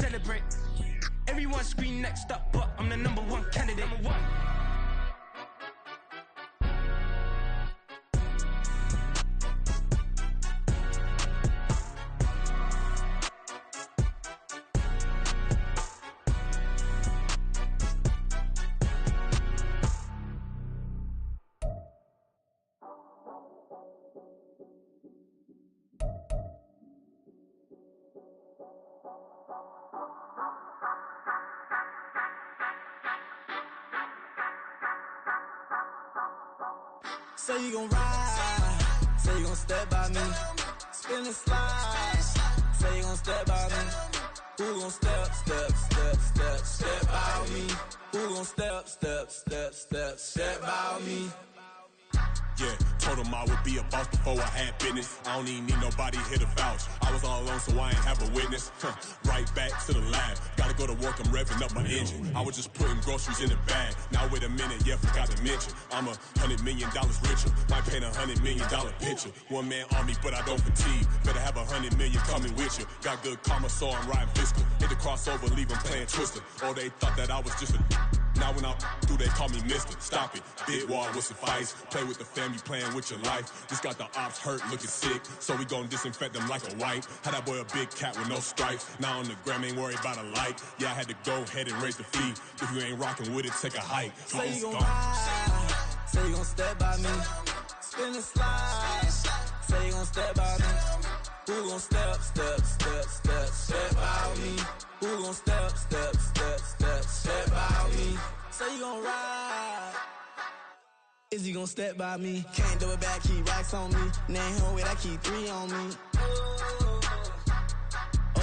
celebrate. Everyone scream next up, but I'm the number one candidate. Number one. Say you gon' ride, say you gon' step by me, spin and slide, say you gon' step by me, who gon' step by me, who gon' step by me. Yeah, told him I would be a boss before I had business. I don't even need nobody here to vouch. I was all alone, so I ain't have a witness. Right back to the lab. Gotta go to work, I'm revving up my engine. I was just putting groceries in the bag. Now wait a minute, yeah, forgot to mention. I'm $100 million richer. Might paint $100 million picture. One man army, but I don't fatigue. Better have 100 million coming with you. Got good karma, so I'm riding fiscal. Hit the crossover, leave them playing Twister. Or they thought that I was just a... Now when I do, they call me Mister. Stop it. Big wall with suffice. Play with the family, playing with your life. This got the ops hurt, looking sick. So we gon' disinfect them like a wipe. Had that boy a big cat with no stripes. Now on the gram, ain't worried about a light. Yeah, I had to go ahead and raise the fee. If you ain't rocking with it, take a hike. Say you gon' ride, say you gon' step by me, spin and slide, say you gon' step by me, who gon' step by me, who gon' step by me, say you gon' ride, is he gon' step by me, can't do it back, keep racks on me, name home with I keep 3 on me.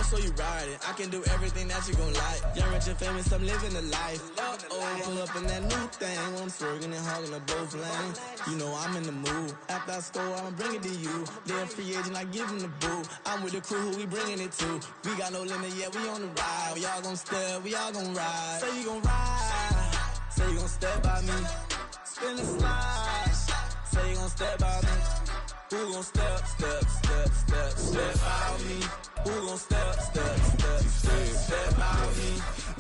So you ride it, I can do everything that you gon' like. Young, rich, and famous, I'm living the life. Pull up in that new thing. I'm swerving and hogging up both lanes. You know I'm in the mood. After I score, I'ma bring it to you. They're a free agent, I give them the boo. I'm with the crew, who we bringing it to. We got no limit, yeah, we on the ride. We all gon' step, we all gon' ride. Say you gon' ride, say you gon' step by me. Spin and slide, say you gon' step by me. Who gon' step by me? Who gon' step by me?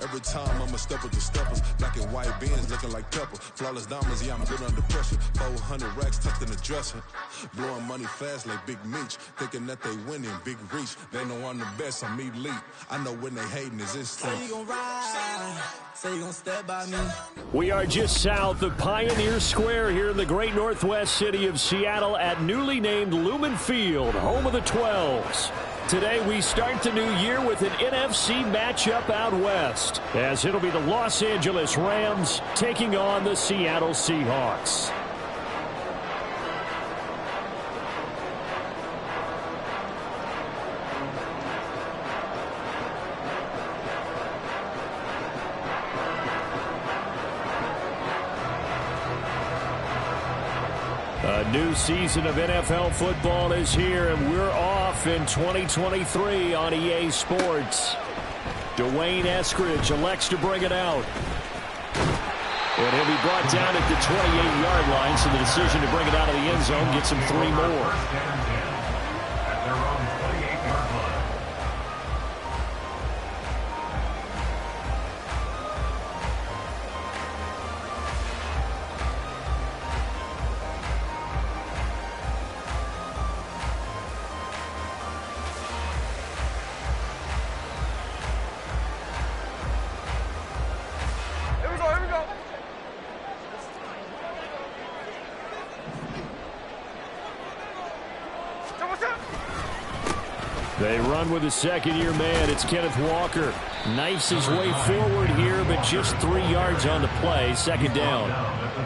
Every time I'ma step with the steppers. Black and white beans looking like pepper. Flawless diamonds, yeah, I'm good under pressure. 400 racks tucked in the dresser. Blowing money fast like Big Meech. Thinking that they winning, big reach. They know I'm the best, I'm elite. I know when they hating is instinct. Say you gon' ride, say you gon' step by me. We are just south of Pioneer Square here in the great northwest city of Seattle at newly named Lumen Field, home of the 12s. Today we start the new year with an NFC matchup out west, as it'll be the Los Angeles Rams taking on the Seattle Seahawks. A new season of NFL football is here, and we're off in 2023 on EA Sports. Dwayne Eskridge elects to bring it out. And he'll be brought down at the 28-yard line, so the decision to bring it out of the end zone gets him 3 more. They run with a second-year man. It's Kenneth Walker. Knifes his way forward here, but just 3 yards on the play. 2nd down.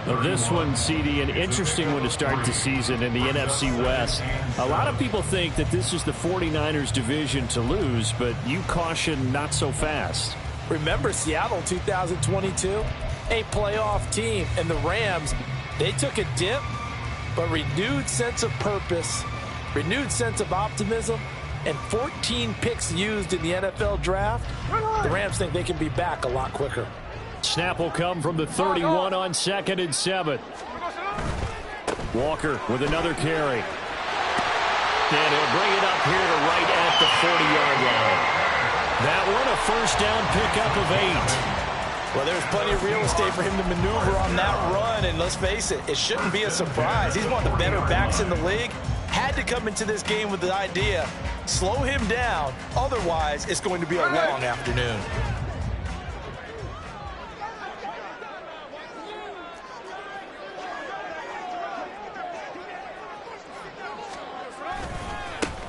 Now this one, CD, an interesting one to start the season in the NFC West. A lot of people think that this is the 49ers division to lose, but you caution not so fast. Remember Seattle 2022? A playoff team, and the Rams, they took a dip, but renewed sense of purpose, renewed sense of optimism, and 14 picks used in the NFL draft. The Rams think they can be back a lot quicker. Snap will come from the 31 on 2nd and 7. Walker with another carry. And he'll bring it up here to right at the 40-yard line. That one, a first down pickup of 8. Well, there's plenty of real estate for him to maneuver on that run, and let's face it, it shouldn't be a surprise. He's one of the better backs in the league. Had to come into this game with the idea, slow him down, otherwise it's going to be a long afternoon.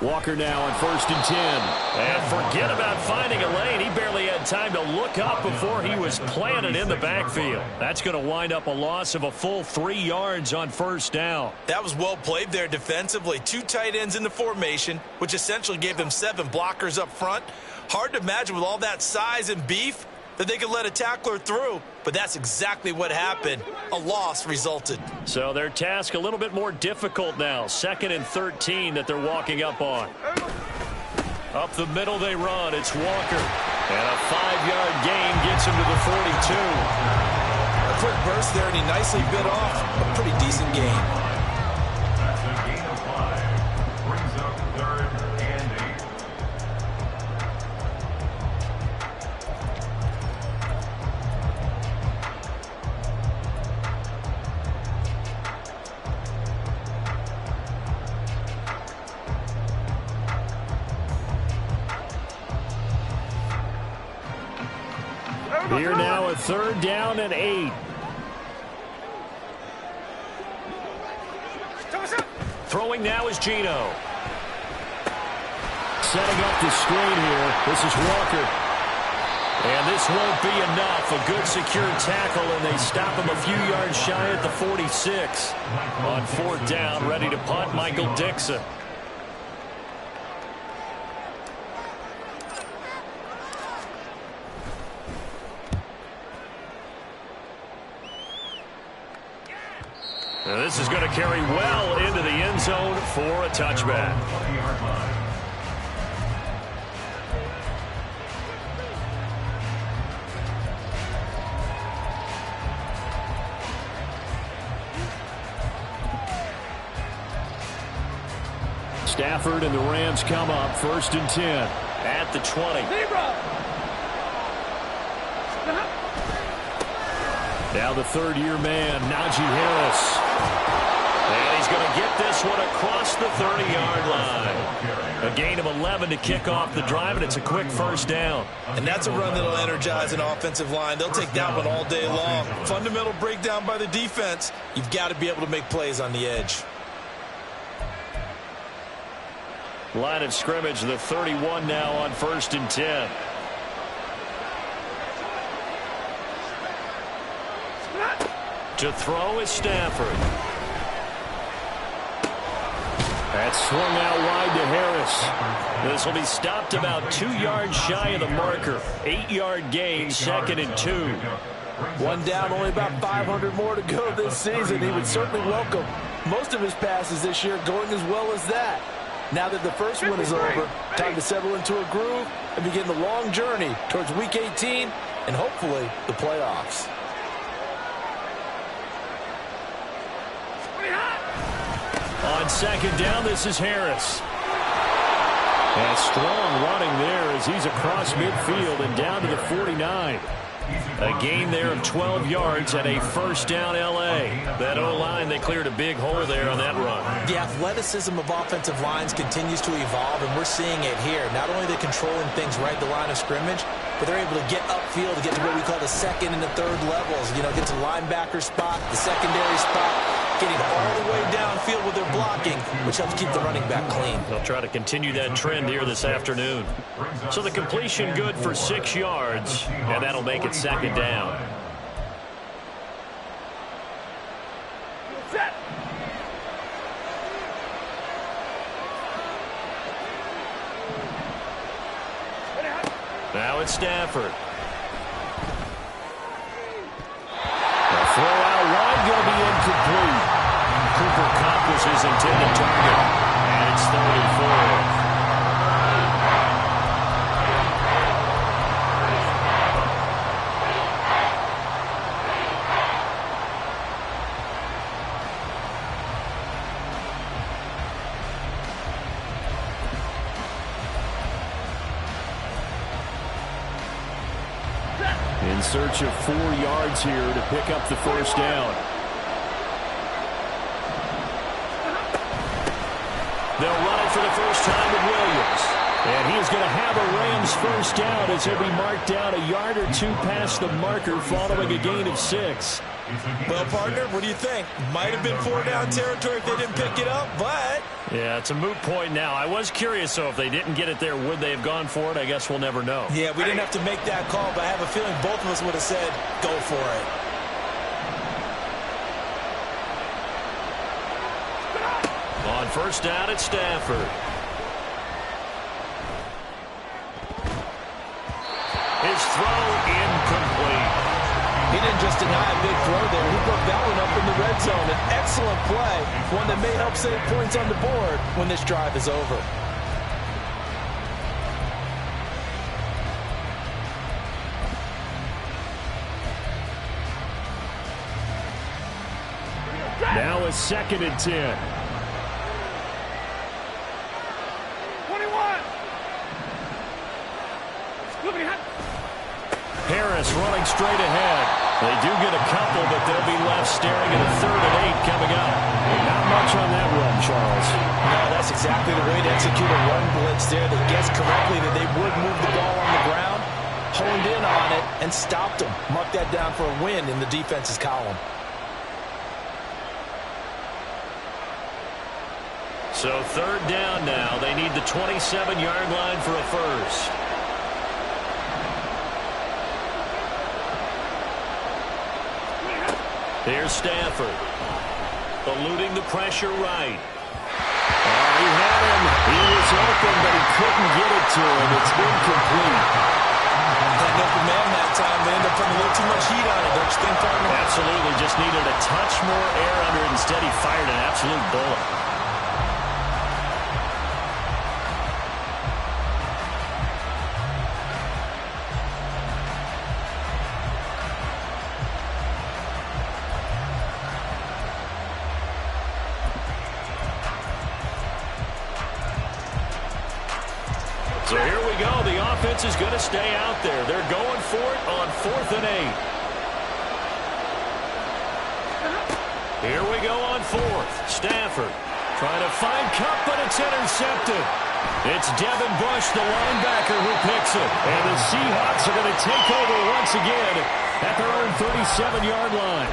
Walker now on 1st and 10. And forget about finding a lane. He barely had time to look up before he was planted in the backfield. That's going to wind up a loss of a full 3 yards on 1st down. That was well played there defensively. 2 tight ends in the formation, which essentially gave them 7 blockers up front. Hard to imagine with all that size and beef that they could let a tackler through, but that's exactly what happened. A loss resulted. So their task a little bit more difficult now. 2nd and 13 that they're walking up on. Up the middle they run. It's Walker. And a 5-yard gain gets him to the 42. A quick burst there, and he nicely bit off a pretty decent gain. Here now a 3rd down and 8. Throwing now is Geno. Setting up the screen here. This is Walker. And this won't be enough. A good secure tackle, and they stop him a few yards shy at the 46. On 4th down, ready to punt, Michael Dixon. Now this is going to carry well into the end zone for a touchback. Stafford and the Rams come up 1st and 10 at the 20. Now the 3rd-year man, Najee Harris. And he's going to get this one across the 30-yard line. A gain of 11 to kick off the drive, and it's a quick 1st down. And that's a run that'll energize an offensive line. They'll take that one all day long. Fundamental breakdown by the defense. You've got to be able to make plays on the edge. Line of scrimmage, the 31 now on 1st and 10. To throw is Stafford. That's swung out wide to Harris. This will be stopped about 2 yards shy of the marker. 8-yard gain, 2nd and 2. One down, only about 500 more to go this season. He would certainly welcome most of his passes this year going as well as that. Now that the first one is over, time to settle into a groove and begin the long journey towards Week 18 and hopefully the playoffs. On 2nd down, this is Harris. And strong running there as he's across midfield and down to the 49. A gain there of 12 yards and a 1st down L.A. That O-line, they cleared a big hole there on that run. The athleticism of offensive lines continues to evolve, and we're seeing it here. Not only are they controlling things right at the line of scrimmage, but they're able to get upfield to get to what we call the 2nd and the 3rd levels. You know, get to the linebacker spot, the secondary spot, getting all the way downfield with their blocking, which helps keep the running back clean. They'll try to continue that trend here this afternoon. So the completion good for 6 yards, and that'll make it 2nd down. Now it's Stafford. The throw out wide going to be incomplete. Cooper Kupp was his intended target. And it's 3rd and 4. In search of 4 yards here to pick up the first down. They'll run it for the first time with Williams. And he's going to have a Rams first down as he'll be marked down a yard or 2 past the marker following a gain of 6. Well, partner, what do you think? Might have been 4-down territory if they didn't pick it up, but... Yeah, it's a moot point now. I was curious, so if they didn't get it there, would they have gone for it? I guess we'll never know. Yeah, we didn't have to make that call, but I have a feeling both of us would have said, go for it. On first down, it's Stafford. His throw incomplete. He didn't just deny a big throw there. He broke that one up in the red zone. An excellent play, one that may help save points on the board when this drive is over. Now a 2nd and 10. Harris running straight ahead. They do get a couple, but they'll be left staring at a 3rd and 8 coming up. Not much on that run, Charles. No, that's exactly the way to execute a run blitz there. They guessed correctly that they would move the ball on the ground, honed in on it, and stopped them. Mark that down for a win in the defense's column. So 3rd down now. They need the 27-yard line for a first. Here's Stafford. Eluding the pressure right. He had him. He was open, but he couldn't get it to him. It's incomplete. That open man that time, they ended up putting a little too much heat on it, don't you think, partner? Absolutely. Just needed a touch more air under it. Instead, he fired an absolute bullet. So here we go. The offense is going to stay out there. They're going for it on 4th and 8. Here we go on 4th. Stafford trying to find Kupp, but it's intercepted. It's Devin Bush, the linebacker, who picks it. And the Seahawks are going to take over once again at their own 37-yard line.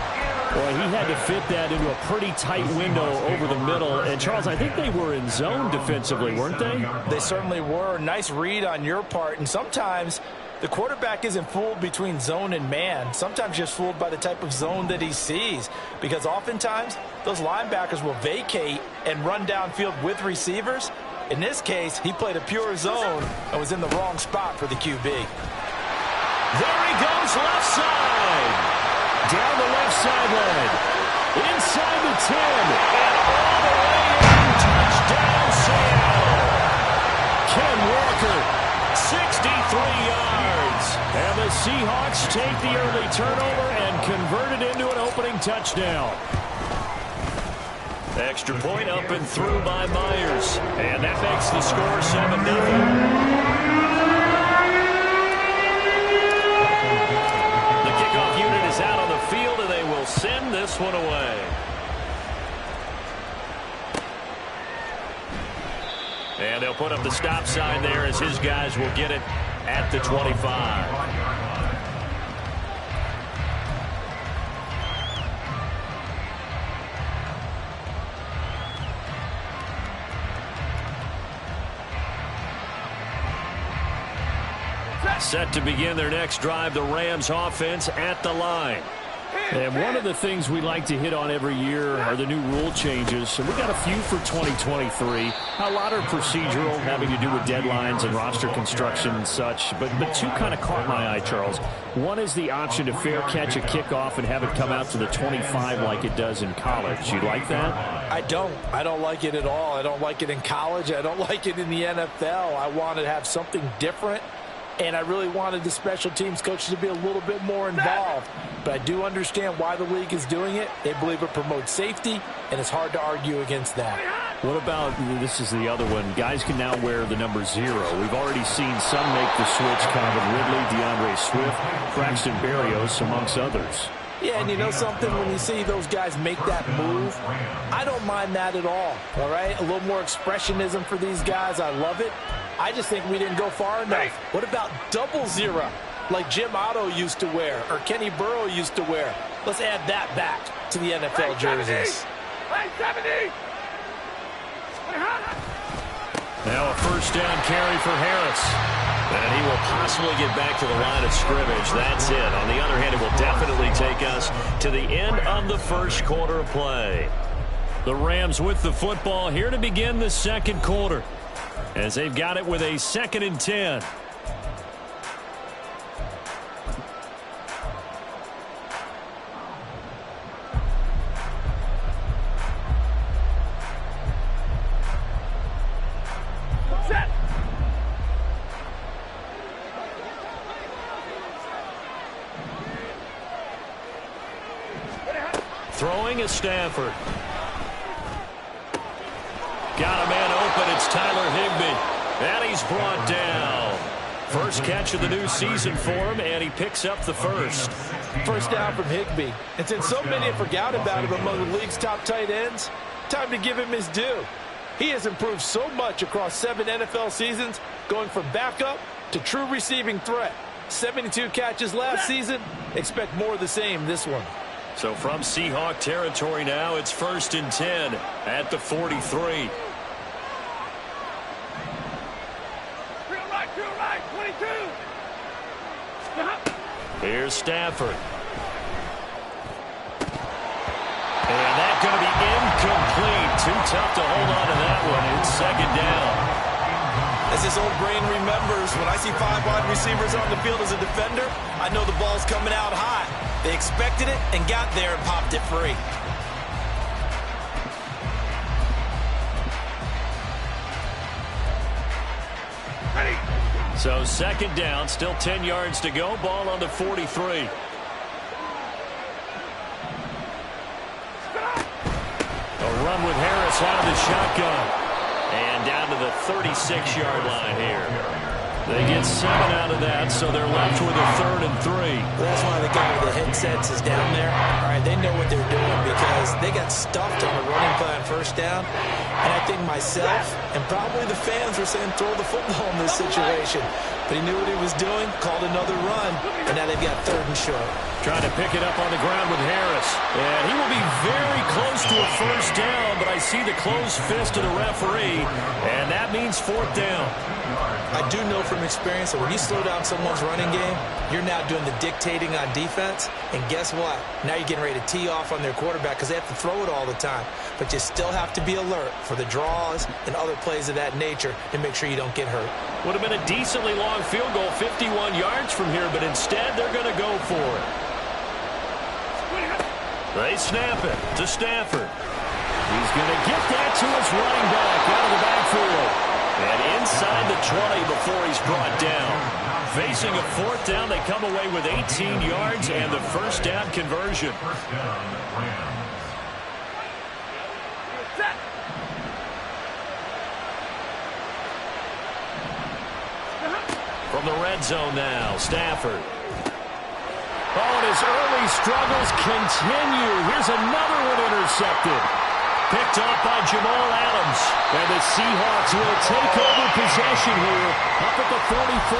Boy, he had to fit that into a pretty tight window over the middle. And, Charles, I think they were in zone defensively, weren't they? They certainly were. Nice read on your part. And sometimes the quarterback isn't fooled between zone and man. Sometimes just fooled by the type of zone that he sees. Because oftentimes, those linebackers will vacate and run downfield with receivers. In this case, he played a pure zone and was in the wrong spot for the QB. There he goes, left side. Down the left sideline. Inside the 10. And all the way in. Touchdown, Seattle. Ken Walker, 63 yards. And the Seahawks take the early turnover and convert it into an opening touchdown. Extra point up and through by Myers. And that makes the score 7-0. Out on the field, and they will send this one away. And they'll put up the stop sign there as his guys will get it at the 25. Set to begin their next drive, the Rams offense at the line. And one of the things we like to hit on every year are the new rule changes. And we got a few for 2023. A lot are procedural, having to do with deadlines and roster construction and such. But two kind of caught my eye, Charles. One is the option to fair catch a kickoff and have it come out to the 25 like it does in college. You like that? I don't. I don't like it at all. I don't like it in college. I don't like it in the NFL. I want to have something different. And I really wanted the special teams coaches to be a little bit more involved. But I do understand why the league is doing it. They believe it promotes safety, and it's hard to argue against that. What about, this is the other one, guys can now wear the number 0. We've already seen some make the switch, Calvin Ridley, DeAndre Swift, Braxton Berrios, amongst others. Yeah, and you know something? When you see those guys make that move, I don't mind that at all right? A little more expressionism for these guys. I love it. I just think we didn't go far enough. What about double 0, like Jim Otto used to wear or Kenny Burrow used to wear? Let's add that back to the NFL jerseys. Now a first down carry for Harris. And he will possibly get back to the line of scrimmage. That's it. On the other hand, it will definitely take us to the end of the first quarter of play. The Rams with the football here to begin the second quarter, as they've got it with a 2nd and 10. Throwing is Stafford. Got a man open. It's Tyler Higbee. And he's brought down. First catch of the new season for him, and he picks up the first. First down from Higbee. And since so many have forgotten about him among the league's top tight ends, time to give him his due. He has improved so much across 7 NFL seasons, going from backup to true receiving threat. 72 catches last season. Expect more of the same this one. So from Seahawk territory now, it's 1st and 10 at the 43. Right, 22. Here's Stafford. And that's going to be incomplete. Too tough to hold on to that one. It's 2nd down. As his old brain remembers, when I see 5 wide receivers on the field as a defender, I know the ball's coming out high. They expected it and got there and popped it free. Ready. So 2nd down, still 10 yards to go. Ball on the 43. A run with Harris out of the shotgun. And down to the 36-yard line here. They get 7 out of that, so they're left with a 3rd and 3. Well, that's why the guy with the headsets is down there. All right, they know what they're doing because they got stuffed on a running play on 1st down. And I think myself and probably the fans were saying throw the football in this situation. But he knew what he was doing, called another run, and now they've got 3rd and short. Trying to pick it up on the ground with Harris. And he will be very close to a 1st down, but I see the closed fist of the referee, and that means 4th down. I do know from experience that when you slow down someone's running game, you're now doing the dictating on defense. And guess what? Now you're getting ready to tee off on their quarterback because they have to throw it all the time. But you still have to be alert for the draws and other plays of that nature and make sure you don't get hurt. Would have been a decently long field goal, 51 yards from here, but instead they're going to go for it. They snap it to Stafford. He's going to get that to his running back out of the backfield. And inside the 20 before he's brought down. Facing a 4th down, they come away with 18 yards and the 1st down conversion. From the red zone now, Stafford. Oh, and his early struggles continue. Here's another one intercepted. Picked off by Jamal Adams. And the Seahawks will take over possession here up at the 44.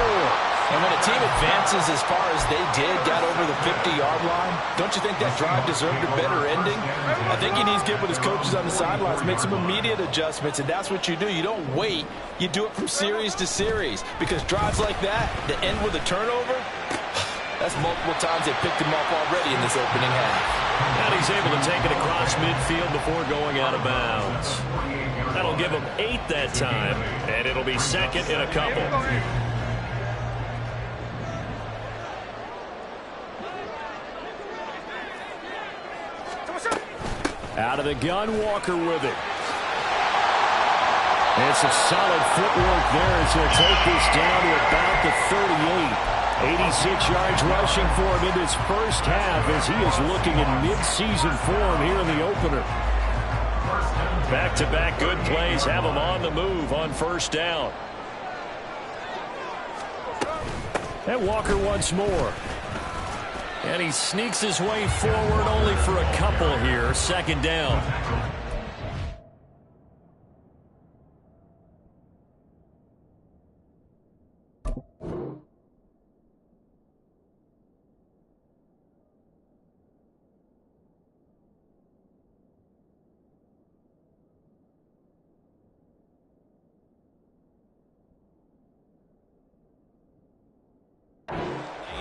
And when a team advances as far as they did, got over the 50-yard line, don't you think that drive deserved a better ending? I think he needs to get with his coaches on the sidelines, make some immediate adjustments, and that's what you do. You don't wait. You do it from series to series because drives like that end with a turnover, that's multiple times they picked him off already in this opening half. And he's able to take it across midfield before going out of bounds. That'll give him 8 that time, and it'll be 2nd in a couple. Out of the gun, Walker with it. And some solid footwork there as he'll take this down to about the 38. 86 yards rushing for him in this first half as he is looking in mid-season form here in the opener. Back-to-back good plays have him on the move on first down. And Walker once more. And he sneaks his way forward only for a couple here. Second down.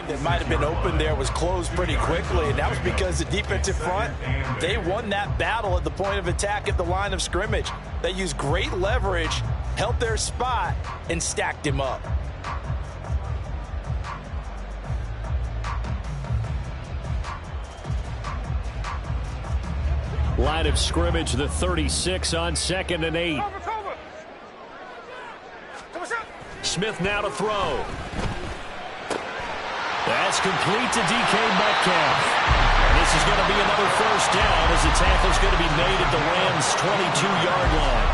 That might have been open there was closed pretty quickly, and that was because the defensive front, they won that battle at the point of attack at the line of scrimmage. They used great leverage, held their spot, and stacked him up. Line of scrimmage, the 36 on 2nd and 8. Smith now to throw. That's complete to DK Metcalf. And this is going to be another first down as the tackle's going to be made at the Rams' 22-yard line.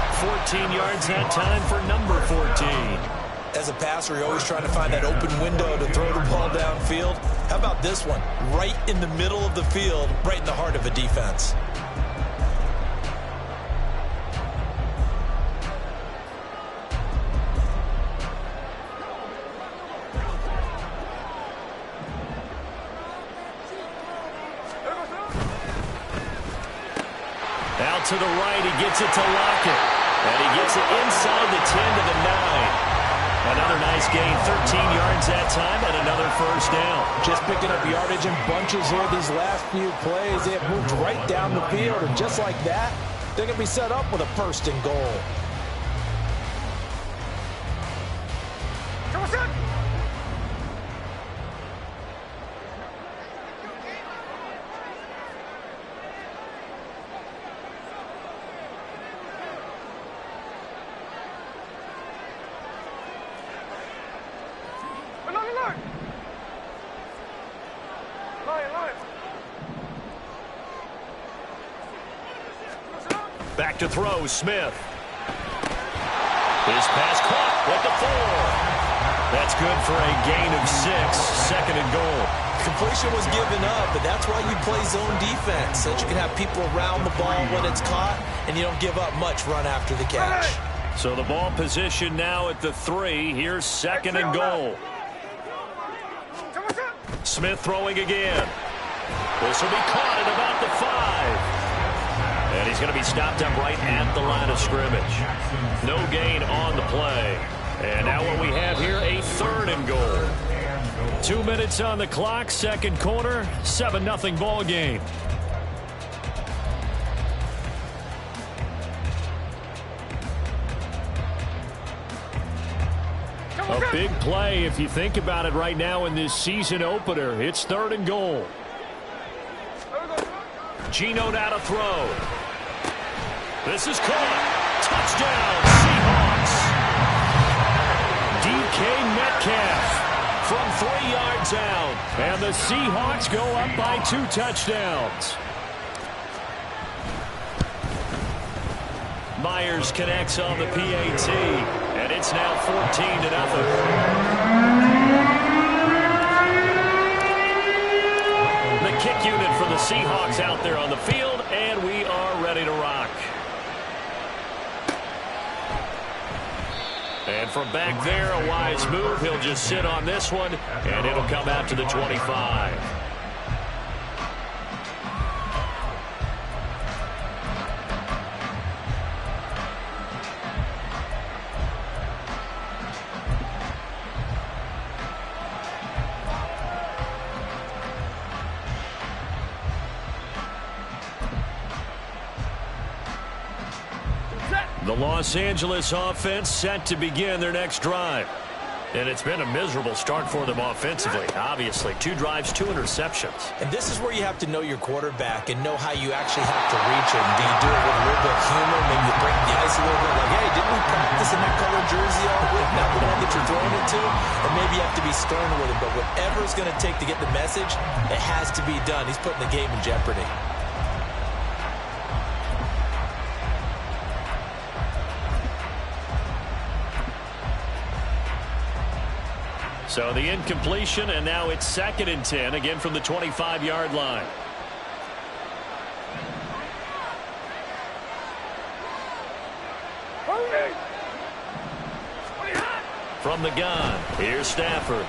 14 yards that time for number 14. As a passer, you're always trying to find that open window to throw the ball downfield. How about this one? Right in the middle of the field, right in the heart of a defense. Out to the right, he gets it to Lockett. And he gets it inside the 10 to the 9. Another nice gain, 13 yards that time, and another first down. Just picking up yardage in bunches here these last few plays. They have moved right down the field, and just like that, they're going to be set up with a first and goal. Back to throw, Smith. His pass caught at the 4. That's good for a gain of 6. 2nd and goal. Completion was given up, but that's why you play zone defense, so that you can have people around the ball when it's caught, and you don't give up much run after the catch. So the ball position now at the 3. Here's 2nd and goal. Smith throwing again. This will be caught at about the 5. And he's going to be stopped up right at the line of scrimmage. No gain on the play. And now what we have here, a 3rd and goal. 2 minutes on the clock, 2nd quarter, 7-0 ball game. A big play if you think about it right now in this season opener. It's 3rd and goal. Geno now to throw. This is caught. Touchdown, Seahawks. DK Metcalf from 3 yards out. And the Seahawks go up by 2 touchdowns. Myers connects on the PAT. And it's now 14-0. The kick unit for the Seahawks out there on the field, and we are ready to rock. And from back there, a wise move. He'll just sit on this one, and it'll come out to the 25. The Los Angeles offense set to begin their next drive. And it's been a miserable start for them offensively, obviously. 2 drives, 2 interceptions. And this is where you have to know your quarterback and know how you actually have to reach him. Do you do it with a little bit of humor? Maybe you break the ice a little bit, like, hey, didn't we practice in that color jersey all week? Not the one that you're throwing it to? Or maybe you have to be stern with him. But whatever it's going to take to get the message, it has to be done. He's putting the game in jeopardy. So the incompletion, and now it's 2nd and 10, again from the 25-yard line. From the gun, here's Stafford.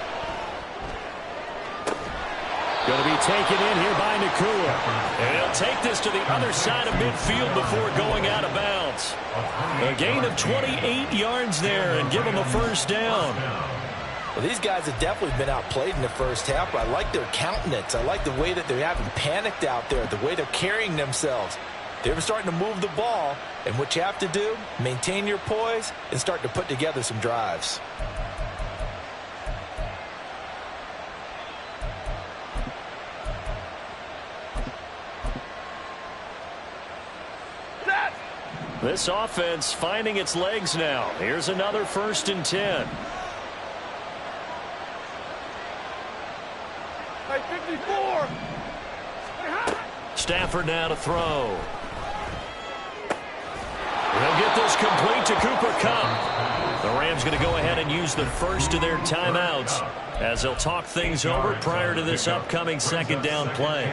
Going to be taken in here by Nacua. And he'll take this to the other side of midfield before going out of bounds. A gain of 28 yards there and give him a first down. Well, these guys have definitely been outplayed in the first half, but I like their countenance. I like the way that they're having panicked out there, the way they're carrying themselves. They're starting to move the ball, and what you have to do, maintain your poise and start to put together some drives. This offense finding its legs now. Here's another 1st and 10. Hey, 54. Stafford now to throw. They'll get this complete to Cooper Kupp. The Rams going to go ahead and use the first of their timeouts as they'll talk things over prior to this upcoming 2nd down play.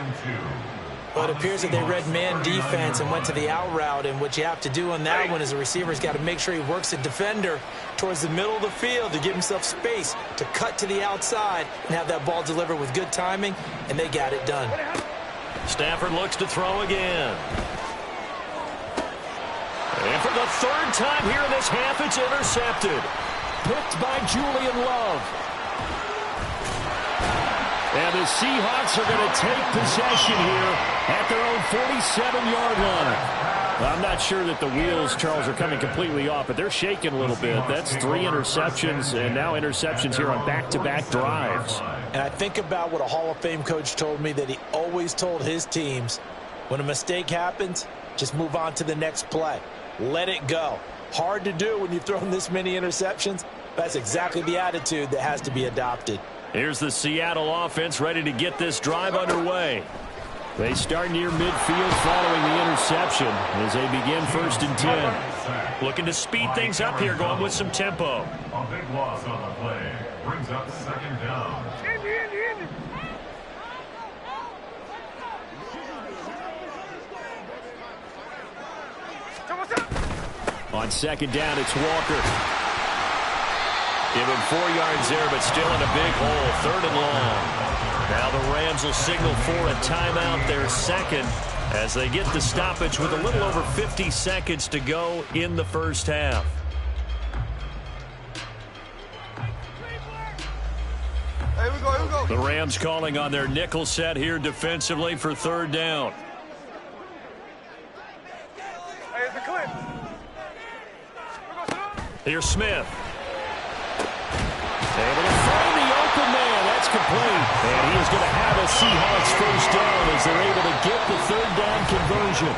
Well, it appears that they read man defense and went to the out route, and what you have to do on that one is the receiver's got to make sure he works the defender towards the middle of the field to give himself space to cut to the outside and have that ball delivered with good timing, and they got it done. Stafford looks to throw again. And for the 3rd time here in this half, it's intercepted. Picked by Julian Love. And the Seahawks are going to take possession here at their own 47-yard line. I'm not sure that the wheels, Charles, are coming completely off, but they're shaking a little bit. That's 3 interceptions, and now interceptions here on back-to-back drives. And I think about what a Hall of Fame coach told me that he always told his teams, when a mistake happens, just move on to the next play. Let it go. Hard to do when you've thrown this many interceptions. That's exactly the attitude that has to be adopted. Here's the Seattle offense ready to get this drive underway. They start near midfield following the interception as they begin 1st and 10. Looking to speed things up here, going with some tempo. A big loss on the play brings up 2nd down. On 2nd down, it's Walker. Give him 4 yards there, but still in a big hole. 3rd and long. Now the Rams will signal for a timeout, their 2nd, as they get the stoppage with a little over 50 seconds to go in the first half. Hey, we go. The Rams calling on their nickel set here defensively for 3rd down. Hey, it's a clip. Here's Smith. Able to find the open man. That's complete. And he is going to have a Seahawks first down as they're able to get the 3rd down conversion.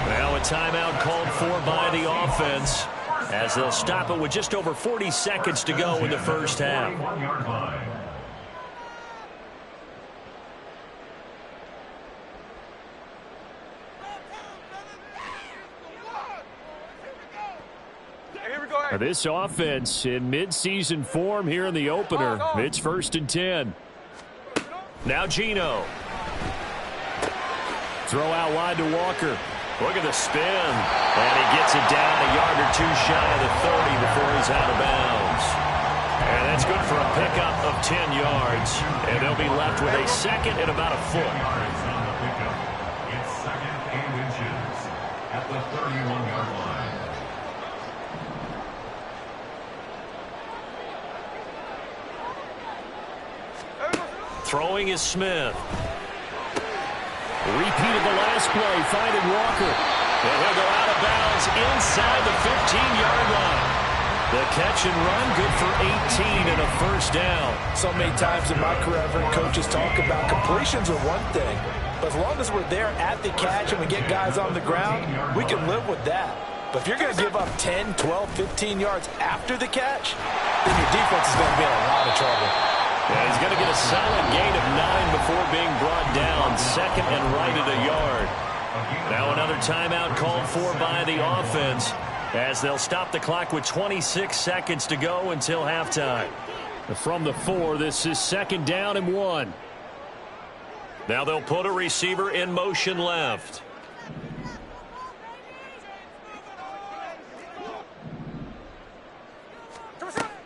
Now a timeout called for by the offense as they'll stop it with just over 40 seconds to go in the first half. This offense in midseason form here in the opener. It's 1st and 10. Now Geno. Throw out wide to Walker. Look at the spin. And he gets it down a yard or 2 shy of the 30 before he's out of bounds. And that's good for a pickup of 10 yards. And they'll be left with a 2nd and about a foot. It's 2nd and inches at the 31-yard line. Throwing is Smith. Repeat of the last play, finding Walker. And he'll go out of bounds inside the 15-yard line. The catch and run, good for 18 and a first down. So many times in my career, I've heard coaches talk about completions are one thing. But as long as we're there at the catch and we get guys on the ground, we can live with that. But if you're going to give up 10, 12, 15 yards after the catch, then your defense is going to be in a lot of trouble. Yeah, he's going to get a solid gain of 9 before being brought down. 2nd and right at a yard. Now another timeout called for by the offense as they'll stop the clock with 26 seconds to go until halftime. From the 4, this is 2nd down and 1. Now they'll put a receiver in motion left.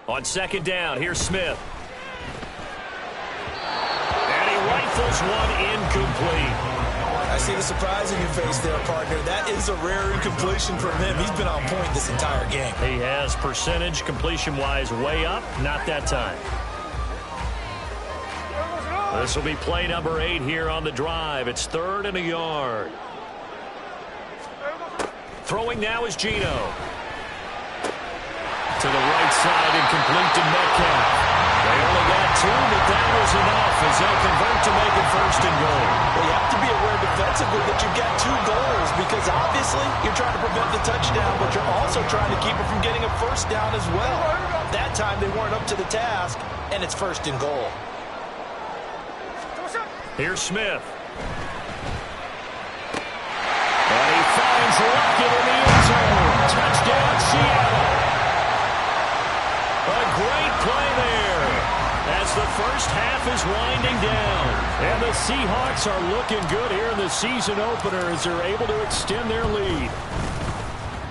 On 2nd down, here's Smith. And he rifles one incomplete. I see the surprise in your face there, partner. That is a rare incompletion from him. He's been on point this entire game. He has percentage completion-wise way up. Not that time. This will be play number 8 here on the drive. It's 3rd and a yard. Throwing now is Geno. To the right side and complete to Metcalf. They only got 2, but that was enough as they'll convert to make it 1st and goal. Well, you have to be aware defensively that you've got 2 goals because obviously you're trying to prevent the touchdown, but you're also trying to keep it from getting a 1st down as well. That time they weren't up to the task, and it's 1st and goal. Here's Smith. And he finds Lockett in the end zone. Touchdown, Seattle. A great play there as the first half is winding down. And the Seahawks are looking good here in the season opener as they're able to extend their lead.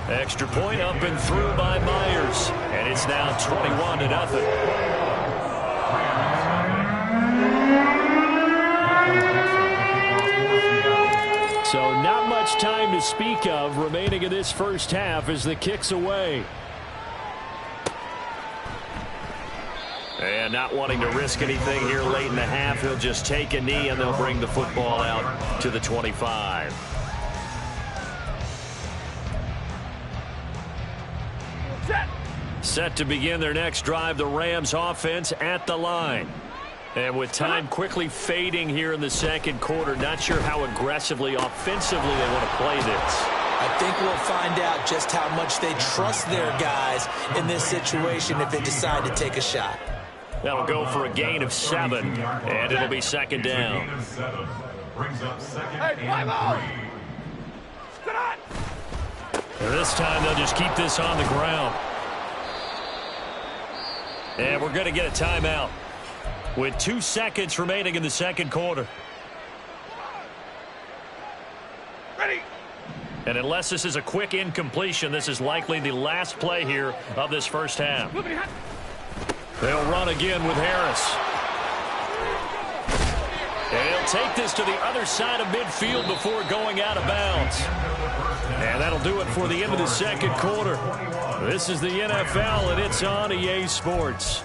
Extra point up and through by Myers. And it's now 21-0. So not much time to speak of remaining in this first half as the kick's away. And not wanting to risk anything here late in the half, he'll just take a knee and they'll bring the football out to the 25. Set to begin their next drive, the Rams offense at the line. And with time quickly fading here in the 2nd quarter, not sure how aggressively, offensively they want to play this. I think we'll find out just how much they trust their guys in this situation if they decide to take a shot. That'll go for a gain of 7, and it'll be 2nd down. Brings up 2nd and 3. And this time they'll just keep this on the ground. And we're going to get a timeout with 2 seconds remaining in the 2nd quarter. Ready. And unless this is a quick incompletion, this is likely the last play here of this first half. They'll run again with Harris. And he'll take this to the other side of midfield before going out of bounds. And that'll do it for the end of the 2nd quarter. This is the NFL, and it's on EA Sports.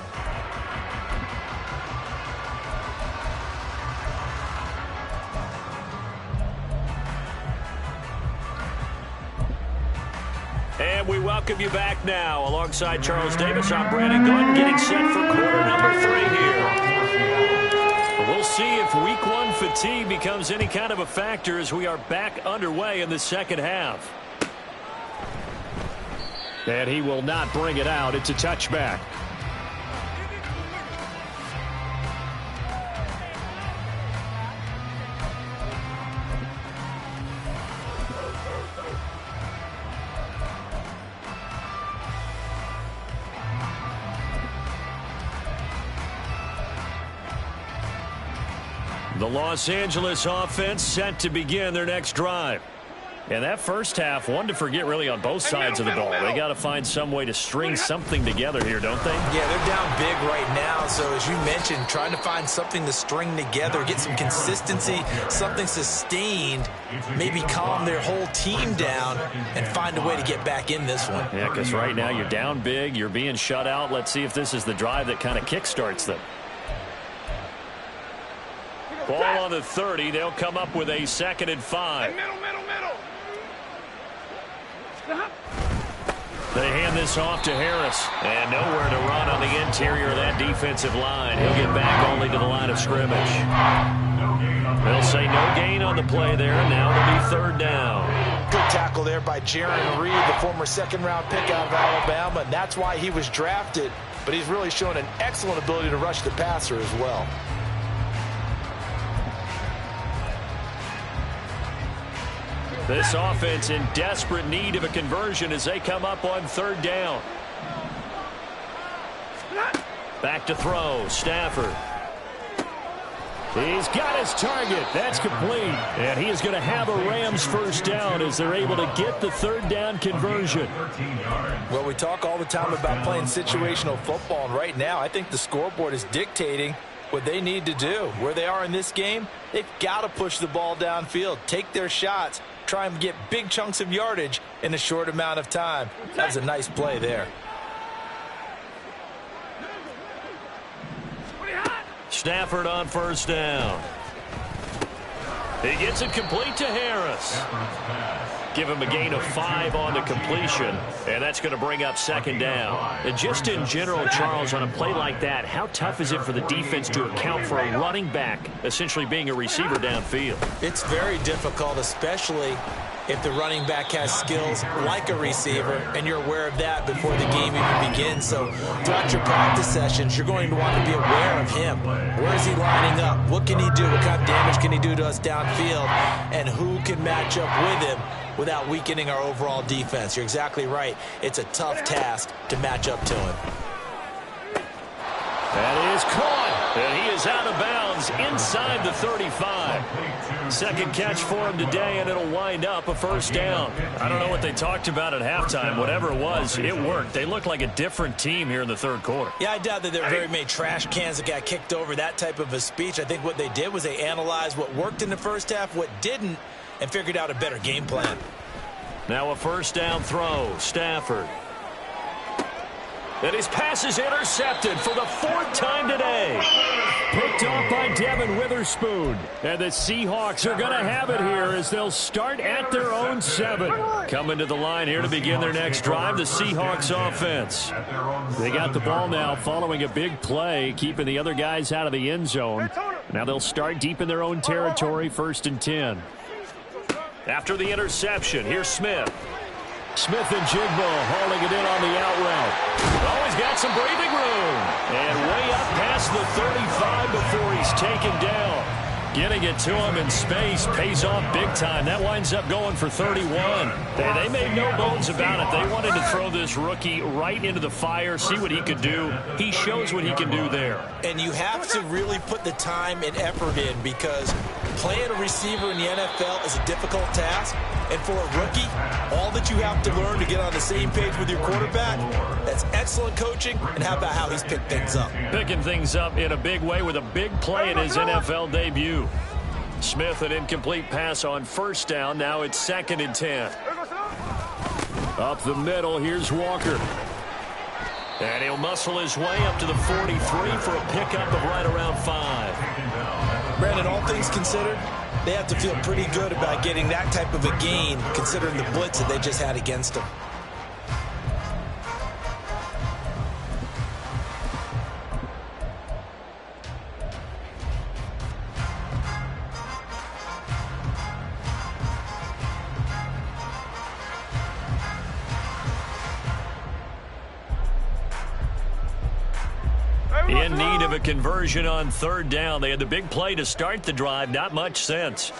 And we welcome you back now. Alongside Charles Davis, I'm Brandon Gunn, getting set for quarter number 3 here. We'll see if week 1 fatigue becomes any kind of a factor as we are back underway in the 2nd half. And he will not bring it out. It's a touchback. The Los Angeles offense set to begin their next drive. And that first half, one to forget really on both sides of the ball. They got to find some way to string something together here, don't they? Yeah, they're down big right now. So as you mentioned, trying to find something to string together, get some consistency, something sustained, maybe calm their whole team down and find a way to get back in this one. Yeah, because right now you're down big, you're being shut out. Let's see if this is the drive that kind of kickstarts them. Ball on the 30. They'll come up with a 2nd and 5. Middle. They hand this off to Harris. And nowhere to run on the interior of that defensive line. He'll get back only to the line of scrimmage. They'll say no gain on the play there. Now it'll be 3rd down. Good tackle there by Jaron Reed, the former 2nd-round pick out of Alabama. That's why he was drafted. But he's really shown an excellent ability to rush the passer as well. This offense in desperate need of a conversion as they come up on 3rd down. Back to throw, Stafford. He's got his target. That's complete. And he is going to have a Rams first down as they're able to get the third down conversion. Well, we talk all the time about playing situational football, and right now I think the scoreboard is dictating what they need to do. Where they are in this game, they've got to push the ball downfield, take their shots, try and get big chunks of yardage in a short amount of time. That was a nice play there. Stafford on first down. He gets it complete to Harris. Give him a gain of 5 on the completion, and that's going to bring up second down. And just in general, Charles, on a play like that, how tough is it for the defense to account for a running back essentially being a receiver downfield? It's very difficult, especially if the running back has skills like a receiver, and you're aware of that before the game even begins. So throughout your practice sessions, you're going to want to be aware of him. Where is he lining up? What can he do? What kind of damage can he do to us downfield? And who can match up with him without weakening our overall defense? You're exactly right. It's a tough task to match up to him. That is caught, and he is out of bounds inside the 35. Second catch for him today, and it'll wind up a first down. I don't know what they talked about at halftime. Whatever it was, it worked. They look like a different team here in the third quarter. Yeah, I doubt that there are very many trash cans that got kicked over, that type of a speech. I think what they did was they analyzed what worked in the first half, what didn't, and figured out a better game plan. Now a first down throw, Stafford. And his pass is intercepted for the 4th time today. Picked off by Devin Witherspoon. And the Seahawks are going to have it here as they'll start at their own 7. Coming to the line here to begin their next drive, the Seahawks offense. They got the ball now following a big play, keeping the other guys out of the end zone. Now they'll start deep in their own territory, 1st and 10. After the interception, here's Smith. Smith and Jigbo hauling it in on the out route. Oh, he's got some breathing room. And way up past the 35 before he's taken down. Getting it to him in space pays off big time. That winds up going for 31. They made no bones about it. They wanted to throw this rookie right into the fire, see what he could do. He shows what he can do there. And you have to really put the time and effort in, because playing a receiver in the NFL is a difficult task. And for a rookie, all that you have to learn to get on the same page with your quarterback, that's excellent coaching. And how about how he's picked things up? Picking things up in a big way with a big play in his NFL debut. Smith, an incomplete pass on first down. Now it's 2nd and 10. Up the middle, here's Walker. And he'll muscle his way up to the 43 for a pickup of right around 5. Brandon, all things considered, they have to feel pretty good about getting that type of a gain, considering the blitz that they just had against them. In need of a conversion on 3rd down. They had the big play to start the drive. Not much sense.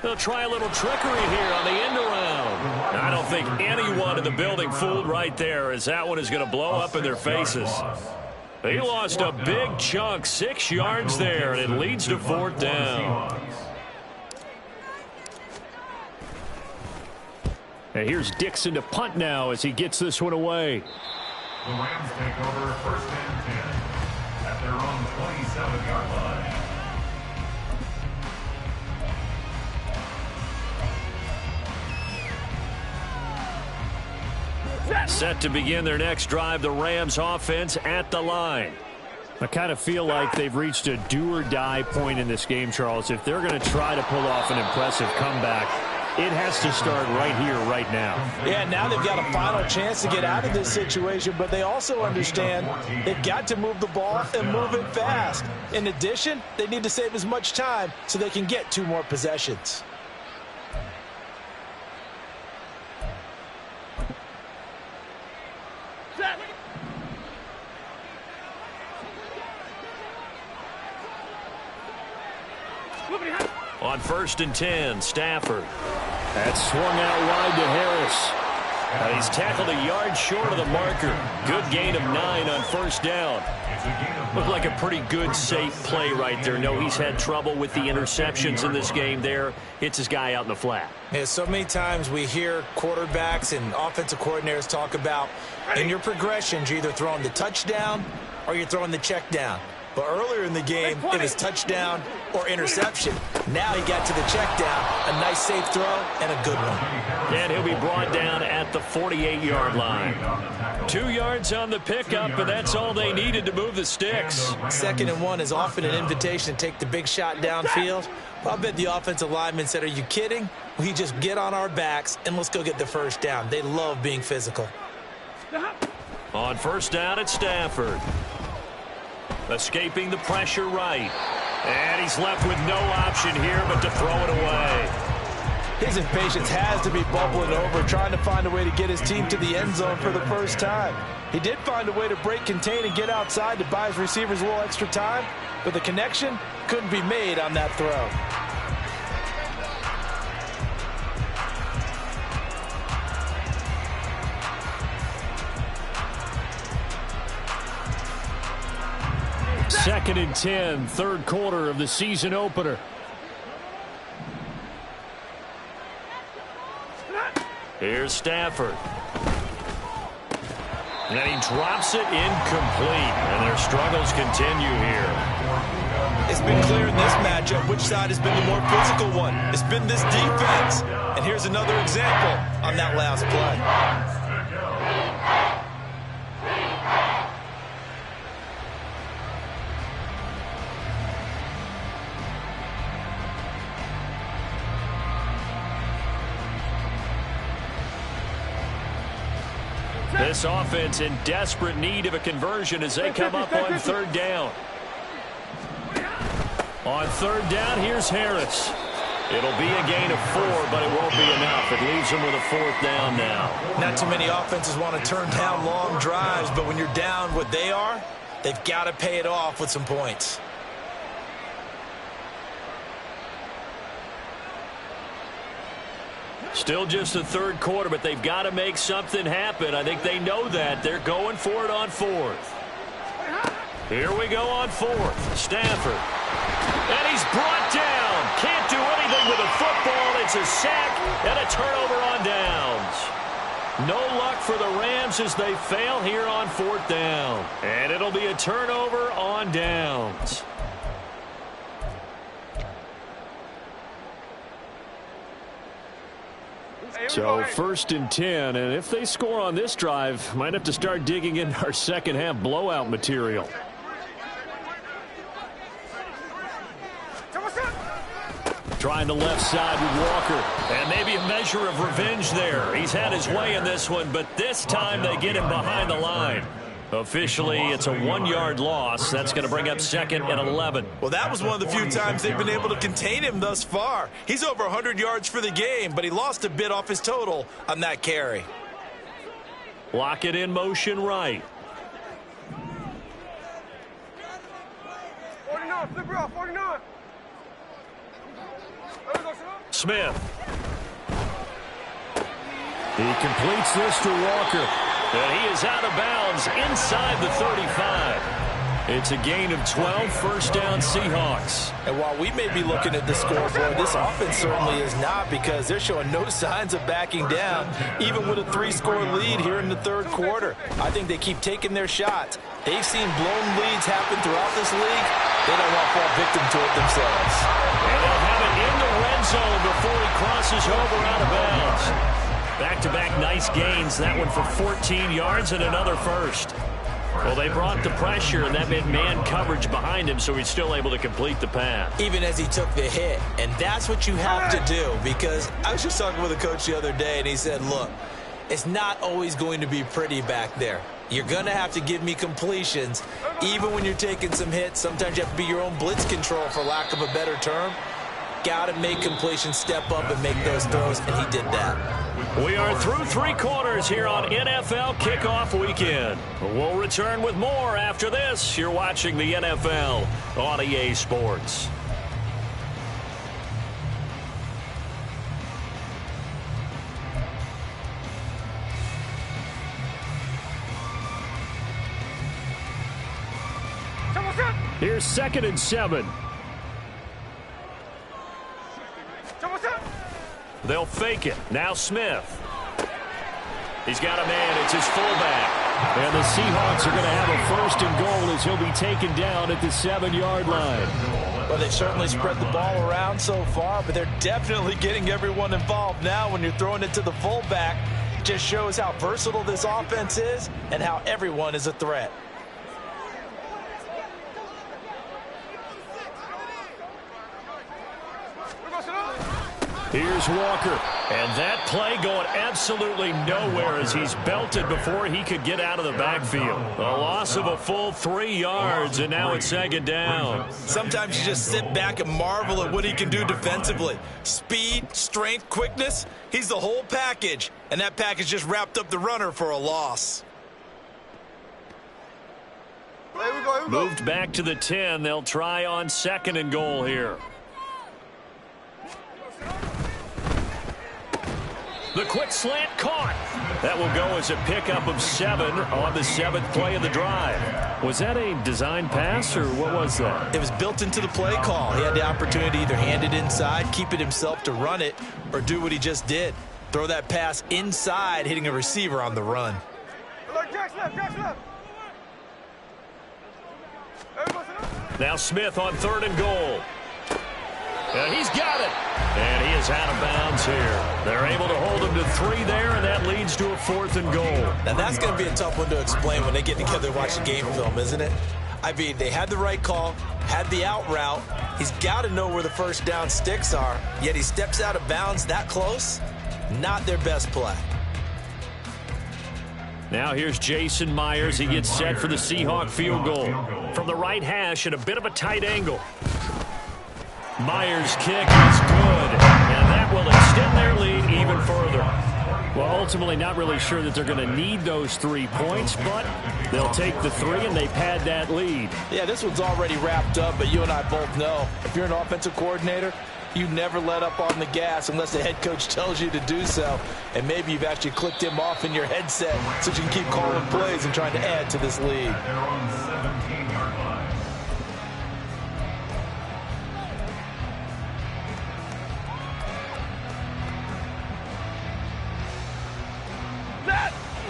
They'll try a little trickery here on the end around. I don't think anyone in the building fooled right there, as that one is going to blow up in their faces. They lost a big chunk, 6 yards there, and it leads to 4th down. And here's Dixon to punt now as he gets this one away. The Rams take over 1st and 10 at their own 27-yard line. Set to begin their next drive, the Rams offense at the line. I kind of feel like they've reached a do-or-die point in this game, Charles. If they're going to try to pull off an impressive comeback, it has to start right here, right now. Yeah, now they've got a final chance to get out of this situation, but they also understand they've got to move the ball and move it fast. In addition, they need to save as much time so they can get 2 more possessions. On 1st and 10, Stafford. That's swung out wide to Harris. He's tackled a yard short of the marker. Good gain of 9 on first down. Looked like a pretty good, safe play right there. No, he's had trouble with the interceptions in this game there. Hits his guy out in the flat. Yeah, so many times we hear quarterbacks and offensive coordinators talk about in your progressions, you're either throwing the touchdown or you're throwing the check down. But earlier in the game, it was touchdown or interception. Now he got to the check down, a nice safe throw, and a good one. And he'll be brought down at the 48-yard line. 2 yards on the pickup, and that's all they needed to move the sticks. 2nd and 1 is often an invitation to take the big shot downfield. Well, I bet the offensive lineman said, are you kidding? We just get on our backs, and let's go get the first down. They love being physical. On first down, it's Stafford. Escaping the pressure right. And he's left with no option here but to throw it away. His impatience has to be bubbling over, trying to find a way to get his team to the end zone for the first time. He did find a way to break, contain, and get outside to buy his receivers a little extra time, but the connection couldn't be made on that throw. Second and 10, third quarter of the season opener. Here's Stafford. And he drops it incomplete. And their struggles continue here. It's been clear in this matchup which side has been the more physical one. It's been this defense. And here's another example on that last play. This offense in desperate need of a conversion as they come up on third down. On third down, here's Harris. It'll be a gain of 4, but it won't be enough. It leaves them with a 4th down now. Not too many offenses want to turn down long drives, but when you're down what they are, they've got to pay it off with some points. Still just the third quarter, but they've got to make something happen. I think they know that. They're going for it on 4th. Here we go on 4th. Stafford. And he's brought down. Can't do anything with a football. It's a sack and a turnover on downs. No luck for the Rams as they fail here on 4th down. And it'll be a turnover on downs. So 1st and 10, and if they score on this drive, might have to start digging in our second half blowout material. Trying the left side with Walker, and maybe a measure of revenge there. He's had his way in this one, but this time they get him behind the line. Officially, it's a 1-yard loss. That's going to bring up 2nd and 11. Well, that was one of the few times they've been able to contain him thus far. He's over 100 yards for the game, but he lost a bit off his total on that carry. Lock it in motion right. 49, flip it off, 49. Smith. He completes this to Walker. And he is out of bounds inside the 35. It's a gain of 12, first down Seahawks. And while we may be looking at the scoreboard, this offense certainly is not, because they're showing no signs of backing down, even with a 3-score lead here in the third quarter. I think they keep taking their shots. They've seen blown leads happen throughout this league. They don't want to fall victim to it themselves. And they'll have it in the red zone before he crosses over out of bounds. Back-to-back nice gains. That one for 14 yards and another first. Well, they brought the pressure, and that meant man coverage behind him, so he's still able to complete the pass. Even as he took the hit. And that's what you have to do, because I was just talking with a coach the other day, and he said, look, it's not always going to be pretty back there. You're going to have to give me completions, even when you're taking some hits. Sometimes you have to be your own blitz control, for lack of a better term. Got to make completions, step up and make those throws, and he did that. We are through 3 quarters here on NFL Kickoff Weekend. We'll return with more after this. You're watching the NFL on EA Sports. Here's 2nd and 7. They'll fake it. Now Smith. He's got a man. It's his fullback. And the Seahawks are going to have a 1st and goal as he'll be taken down at the 7-yard line. Well, they've certainly spread the ball around so far, but they're definitely getting everyone involved now when you're throwing it to the fullback. It just shows how versatile this offense is and how everyone is a threat. Here's Walker. And that play going absolutely nowhere as he's belted before he could get out of the backfield. A loss of a full 3 yards, and now it's 2nd down. Sometimes you just sit back and marvel at what he can do defensively. Speed, strength, quickness, he's the whole package. And that package just wrapped up the runner for a loss. Moved back to the 10. They'll try on 2nd and goal here. The quick slant caught. That will go as a pickup of 7 on the 7th play of the drive. Was that a design pass, or what was that? It was built into the play call. He had the opportunity to either hand it inside, keep it himself to run it, or do what he just did. Throw that pass inside, hitting a receiver on the run. Now Smith on 3rd and goal. And he's got it. And he is out of bounds here. They're able to hold him to 3 there, and that leads to a 4th and goal. Now, that's going to be a tough one to explain when they get together and watch the game film, isn't it? I mean, they had the right call, had the out route. He's got to know where the first down sticks are, yet he steps out of bounds that close. Not their best play. Now here's Jason Myers. He gets set for the Seahawk field goal. From the right hash at a bit of a tight angle. Myers' kick is good, and that will extend their lead even further. Well, ultimately not really sure that they're going to need those 3 points, but they'll take the 3 and they pad that lead. Yeah, this one's already wrapped up, but you and I both know if you're an offensive coordinator, you never let up on the gas unless the head coach tells you to do so. And maybe you've actually clicked him off in your headset so you can keep calling plays and trying to add to this lead. They're on the 17-yard line.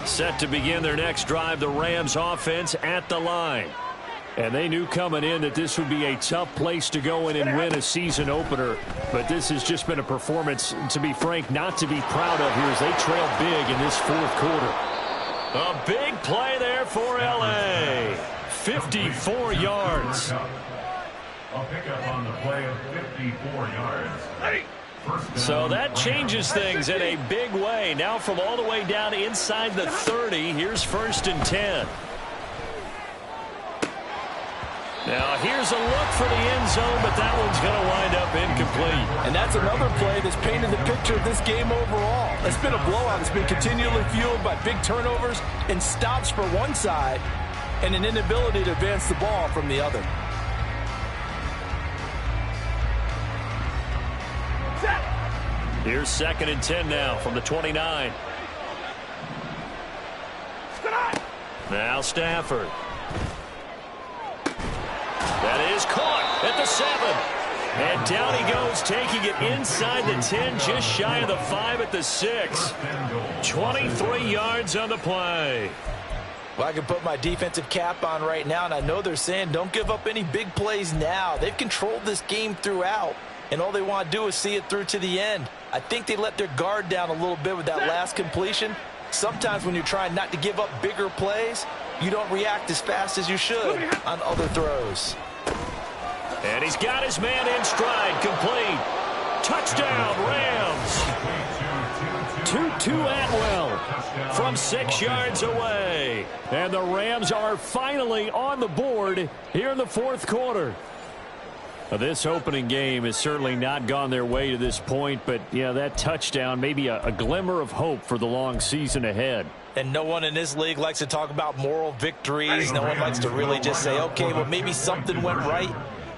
Set to begin their next drive, the Rams offense at the line. And they knew coming in that this would be a tough place to go in and win a season opener. But this has just been a performance, to be frank, not to be proud of here as they trail big in this 4th quarter. A big play there for L.A. 54 yards. A pickup on the play of 54 yards. So that changes things in a big way. Now from all the way down inside the 30, here's 1st and 10. Now here's a look for the end zone, but that one's going to wind up incomplete. And that's another play that's painted the picture of this game overall. It's been a blowout. It's been continually fueled by big turnovers and stops for one side and an inability to advance the ball from the other. Here's 2nd and 10 now from the 29. Now Stafford. That is caught at the 7. And down he goes, taking it inside the 10, just shy of the 5 at the 6. 23 yards on the play. Well, I can put my defensive cap on right now, and I know they're saying don't give up any big plays now. They've controlled this game throughout, and all they want to do is see it through to the end. I think they let their guard down a little bit with that last completion. Sometimes when you're trying not to give up bigger plays, you don't react as fast as you should on other throws. And he's got his man in stride, complete. Touchdown, Rams. Tutu Atwell from 6 yards away. And the Rams are finally on the board here in the 4th quarter. This opening game has certainly not gone their way to this point, but yeah, that touchdown may be a glimmer of hope for the long season ahead. And no one in this league likes to talk about moral victories. No one likes to really just say, okay, well, maybe something went right.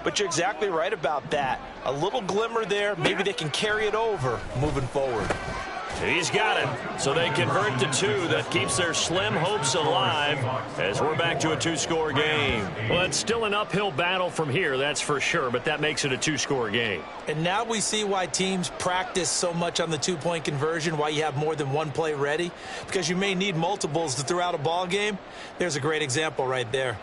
But you're exactly right about that. A little glimmer there. Maybe they can carry it over moving forward. He's got it. So they convert to 2. That keeps their slim hopes alive as we're back to a 2-score game. Well, it's still an uphill battle from here, that's for sure, but that makes it a 2-score game. And now we see why teams practice so much on the 2-point conversion, why you have more than one play ready, because you may need multiples to throw out a ball game. There's a great example right there.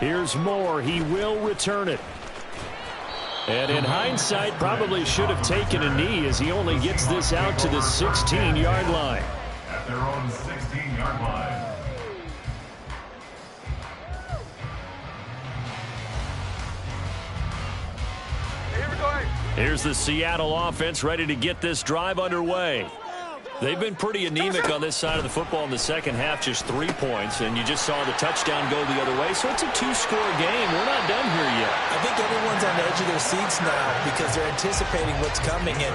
Here's Moore. He will return it. And in hindsight, probably should have taken a knee as he only gets this out to the 16-yard line. At their own 16-yard line. Here we go. Here's the Seattle offense ready to get this drive underway. They've been pretty anemic on this side of the football in the second half, just 3 points, and you just saw the touchdown go the other way. So it's a 2-score game. We're not done here yet. I think everyone's on the edge of their seats now because they're anticipating what's coming, and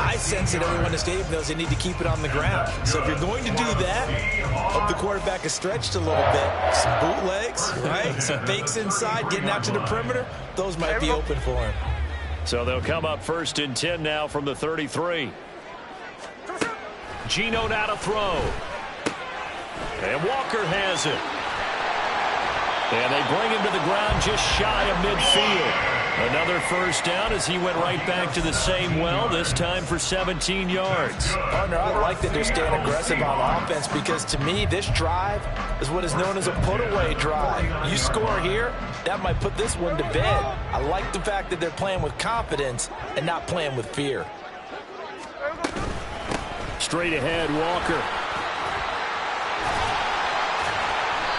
I sense that everyone in the stadium knows they need to keep it on the ground. So if you're going to do that, hope the quarterback is stretched a little bit. Some bootlegs, right? Some fakes inside, getting out to the perimeter. Those might be open for him. So they'll come up 1st and 10 now from the 33. Geno now to throw. And Walker has it. And they bring him to the ground just shy of midfield. Another first down as he went right back to the same well, this time for 17 yards. Partner, I like that they're staying aggressive on offense because to me, this drive is what is known as a put-away drive. You score here, that might put this one to bed. I like the fact that they're playing with confidence and not playing with fear. Straight ahead, Walker.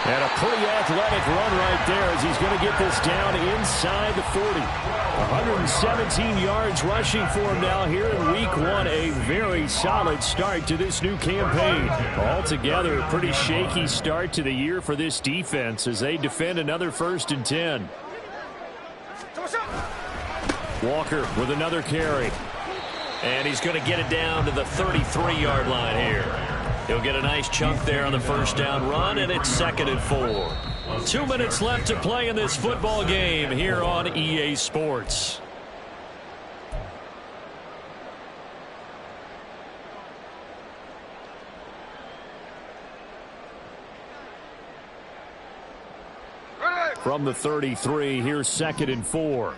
And a pretty athletic run right there as he's going to get this down inside the 40. 117 yards rushing for him now here in week 1. A very solid start to this new campaign. Altogether, a pretty shaky start to the year for this defense as they defend another 1st and 10. Walker with another carry. And he's going to get it down to the 33-yard line here. He'll get a nice chunk there on the first down run, and it's 2nd and 4. 2 minutes left to play in this football game here on EA Sports. From the 33, here's 2nd and 4.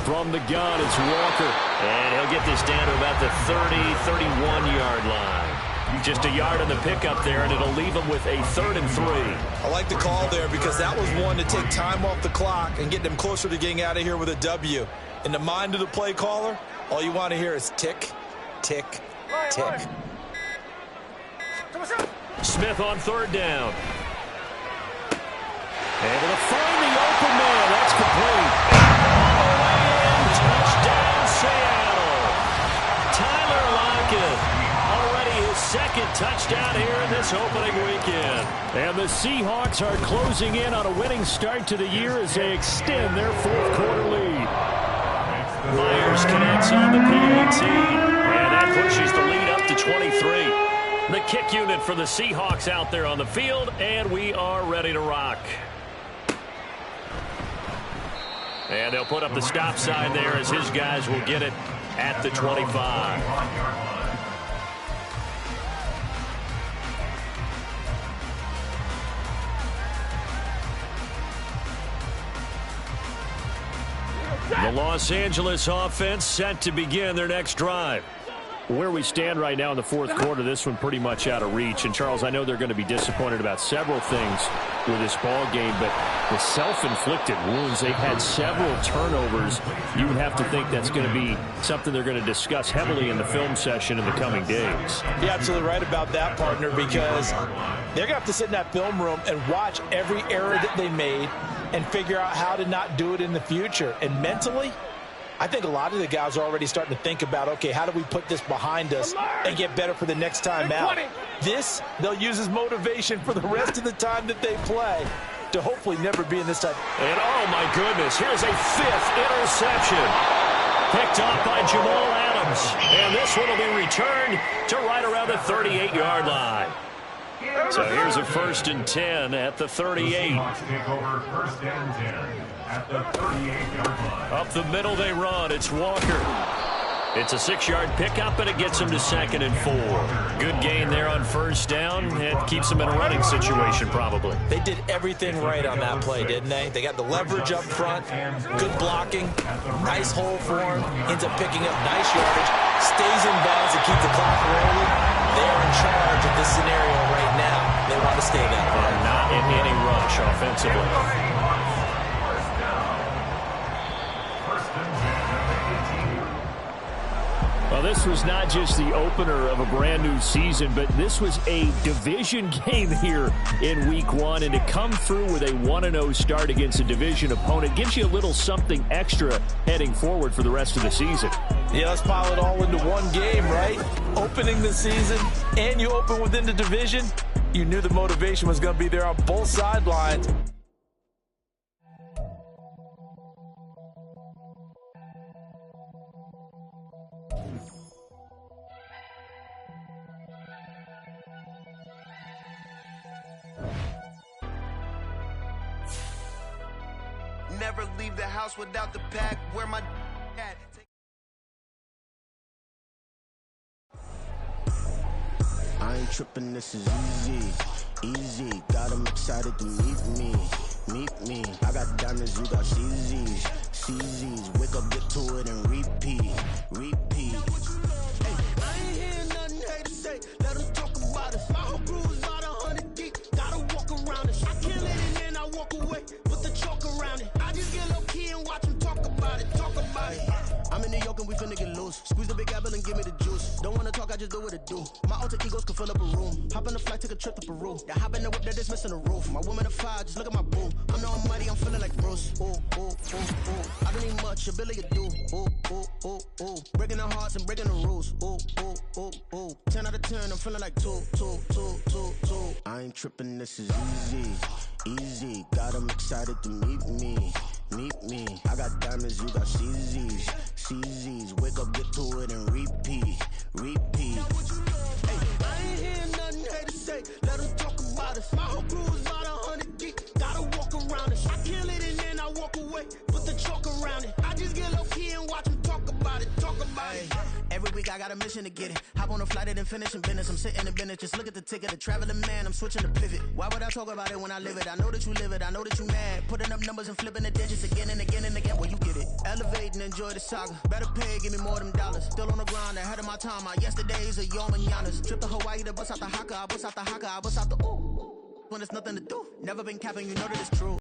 From the gun, it's Walker. And he'll get this down to about the 31-yard line. Just a yard on the pickup there, and it'll leave him with a 3rd and 3. I like the call there because that was one to take time off the clock and get them closer to getting out of here with a W. In the mind of the play caller, all you want to hear is tick, tick, tick. Smith on 3rd down. Able to find the open man. That's complete. Touchdown, Seattle. Tyler Lockett. Already his 2nd touchdown here in this opening weekend. And the Seahawks are closing in on a winning start to the year as they extend their 4th quarter lead. Myers connects on the PAT. And that pushes the lead up to 23. The kick unit for the Seahawks out there on the field, and we are ready to rock. And they'll put up the stop sign there as his guys will get it at the 25. The Los Angeles offense set to begin their next drive. Where we stand right now in the 4th quarter, this one pretty much out of reach. And, Charles, I know they're going to be disappointed about several things with this ball game, but the self-inflicted wounds, they've had several turnovers. You would have to think that's going to be something they're going to discuss heavily in the film session in the coming days. You're absolutely right about that, partner, because they're going to have to sit in that film room and watch every error that they made and figure out how to not do it in the future. And mentally, I think a lot of the guys are already starting to think about, okay, how do we put this behind us and get better for the next time out? This, they'll use as motivation for the rest of the time that they play to hopefully never be in this type. And, oh, my goodness, here's a 5th interception. Picked off by Jamal Adams. And this one will be returned to right around the 38-yard line. So here's a 1st and 10 at the 38. Take over 1st and 10 at the 38-yard line. Up the middle they run. It's Walker. It's a 6-yard pickup, and it gets him to 2nd and 4. Good gain there on 1st down. It keeps him in a running situation, probably. They did everything right on that play, didn't they? They got the leverage up front, good blocking, nice hole for him, ends up picking up nice yardage, stays in bounds to keep the clock rolling. They're in charge of this scenario right now. They want to stay that way. Not in any rush offensively. Well, this was not just the opener of a brand new season, but this was a division game here in week 1. And to come through with a 1-0 start against a division opponent gives you a little something extra heading forward for the rest of the season. Yeah, let's pile it all into one game, right? Opening the season, and you open within the division. You knew the motivation was going to be there on both sidelines. Never leave the house without the pack. Where my at? I ain't tripping, this is easy, easy. Got them excited to meet me. I got diamonds, you got CZs, CZs. Wake up, get to it, and repeat. Hey, I ain't hearing nothing haters say. Let them talk about us. My whole crew is about 100 deep. Gotta walk around it. I kill it and then I walk away. Put the chalk around it. I just get low key and watch them talk about it. I'm in New York and we finna get loose. Squeeze the big apple and give me the juice. Don't wanna talk, I just do what it do. My alter egos can fill up a room. Hop on the flight, take a trip to Peru. That hop in the whip that is missing the roof. My woman a fire, just look at my boo. I know I'm mighty, I'm feeling like Bruce. Ooh. I don't need much, ability to do. Ooh. Breaking the hearts and breaking the rules. Ooh. 10 out of 10, I'm feeling like 2. I ain't tripping, this is easy. Got them excited to meet me. I got diamonds, you got CZs. Wake up, get to it, and repeat. Hey, I ain't hearing nothing haters say. Let them talk about us. My whole crew is about 100 deep. Gotta walk around it. I kill it and then I walk away. Put the chalk around it. I just get low key and watch them talk about it. Every week I got a mission to get it. Hop on a flight and finish in business. I'm sitting in business, just look at the ticket. A traveling man, I'm switching to pivot. Why would I talk about it when I live it? I know that you live it, I know that you mad. Putting up numbers and flipping the digits again and again and again. Well, you get it. Elevate and enjoy the saga. Better pay, give me more of them dollars. Still on the grind, ahead of my time. My yesterdays are your mananas. Trip to Hawaii to bust out the haka. I bust out the ooh. When there's nothing to do. Never been capping, you know that it's true.